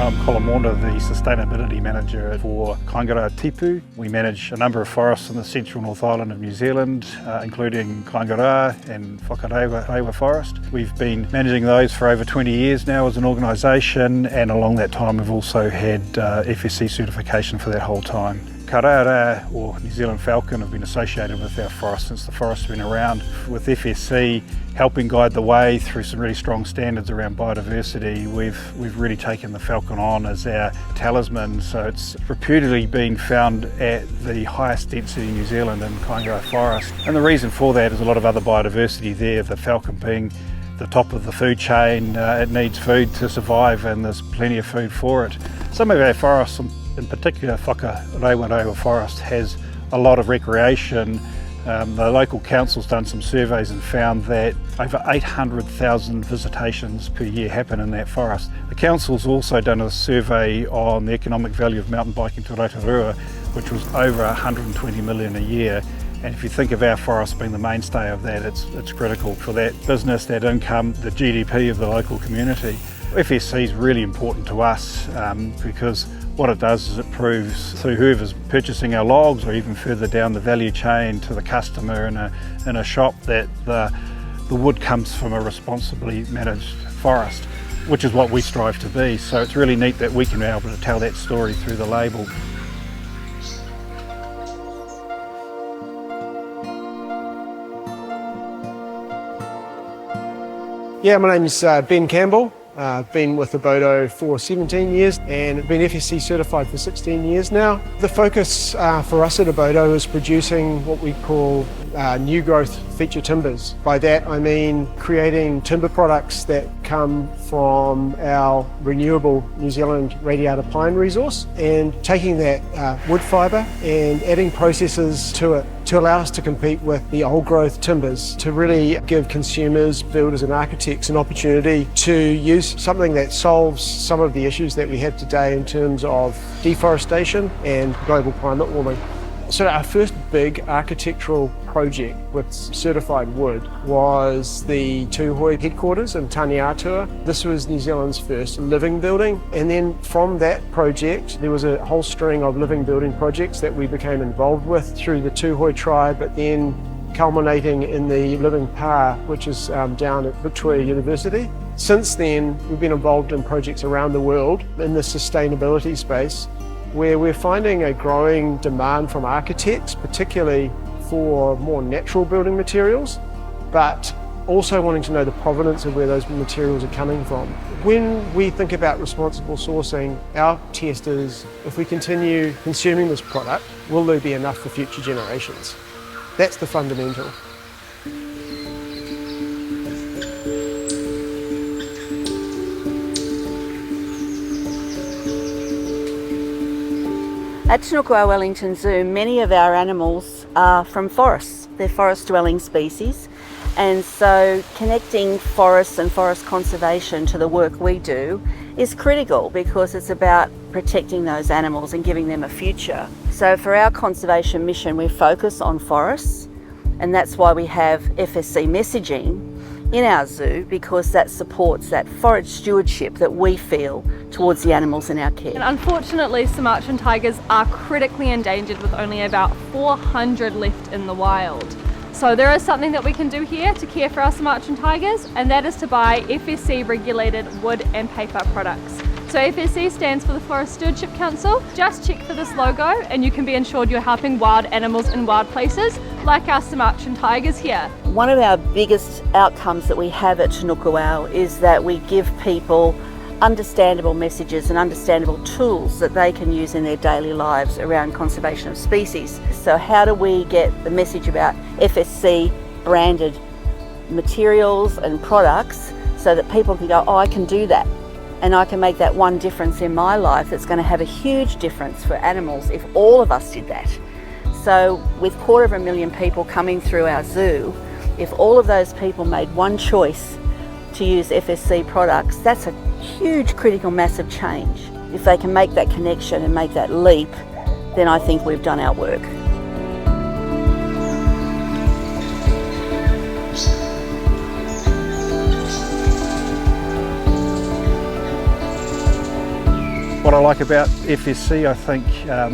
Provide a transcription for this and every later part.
I'm Kolomonda, the Sustainability Manager for Kaingaroa Tipu. We manage a number of forests in the central North Island of New Zealand, including Kaingaroa and Whakarewa Forest. We've been managing those for over 20 years now as an organisation, and along that time we've also had FSC certification for that whole time. Kareara, or New Zealand falcon, have been associated with our forest since the forest's been around, with FSC helping guide the way through some really strong standards around biodiversity. We've really taken the falcon on as our talisman, so it's reputedly been found at the highest density in New Zealand in Kaingaroa Forest. And the reason for that is a lot of other biodiversity there, the falcon being the top of the food chain. It needs food to survive, and there's plenty of food for it. Some of our forests, in particular Whakarewa Forest, has a lot of recreation. The local council's done some surveys and found that over 800,000 visitations per year happen in that forest. The council's also done a survey on the economic value of mountain biking to Rotorua, which was over 120 million a year. And if you think of our forest being the mainstay of that, it's critical for that business, that income, the GDP of the local community. FSC is really important to us because what it does is it proves to whoever's purchasing our logs, or even further down the value chain to the customer in a shop, that the wood comes from a responsibly managed forest, which is what we strive to be. So it's really neat that we can be able to tell that story through the label. Yeah, my name is Ben Campbell. I've been with the Bodo for 17 years and been FSC certified for 16 years now. The focus for us at Bodo is producing what we call new growth feature timbers. By that I mean creating timber products that come from our renewable New Zealand radiata pine resource, and taking that wood fibre and adding processes to it to allow us to compete with the old growth timbers, to really give consumers, builders and architects an opportunity to use something that solves some of the issues that we have today in terms of deforestation and global climate warming. So our first big architectural project with certified wood was the Tūhoe headquarters in Aotearoa. This was New Zealand's first living building, and then from that project there was a whole string of living building projects that we became involved with through the Tūhoe tribe, but then culminating in the living pa, which is down at Victoria University. Since then we've been involved in projects around the world in the sustainability space, where we're finding a growing demand from architects, particularly for more natural building materials, but also wanting to know the provenance of where those materials are coming from. When we think about responsible sourcing, our test is, if we continue consuming this product, will there be enough for future generations? That's the fundamental. At Te Nukuʻau Wellington Zoo, many of our animals are from forests. They're forest-dwelling species, and so connecting forests and forest conservation to the work we do is critical, because it's about protecting those animals and giving them a future. So for our conservation mission, we focus on forests, and that's why we have FSC messaging in our zoo, because that supports that forest stewardship that we feel towards the animals in our care. And unfortunately, Sumatran tigers are critically endangered, with only about 400 left in the wild. So there is something that we can do here to care for our Sumatran tigers, and that is to buy FSC regulated wood and paper products. So FSC stands for the Forest Stewardship Council. Just check for this logo and you can be ensured you're helping wild animals in wild places, like our Sumatran tigers here. One of our biggest outcomes that we have at Te Nukuʻau is that we give people understandable messages and understandable tools that they can use in their daily lives around conservation of species. So how do we get the message about FSC branded materials and products so that people can go, oh, I can do that, and I can make that one difference in my life that's going to have a huge difference for animals if all of us did that. So with 250,000 people coming through our zoo, if all of those people made one choice to use FSC products, that's a huge, critical, massive change. If they can make that connection and make that leap, then I think we've done our work. I like about FSC, I think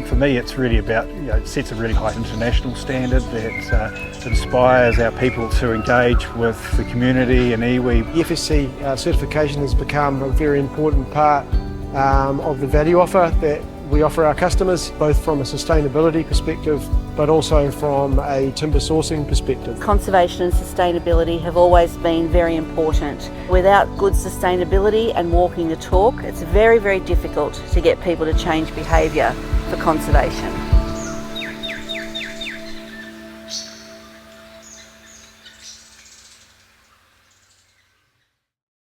for me it's really about, it sets a really high international standard that inspires our people to engage with the community and iwi. The FSC certification has become a very important part of the value offer that we offer our customers, both from a sustainability perspective but also from a timber sourcing perspective. Conservation and sustainability have always been very important. Without good sustainability and walking the talk, it's very, very difficult to get people to change behaviour for conservation.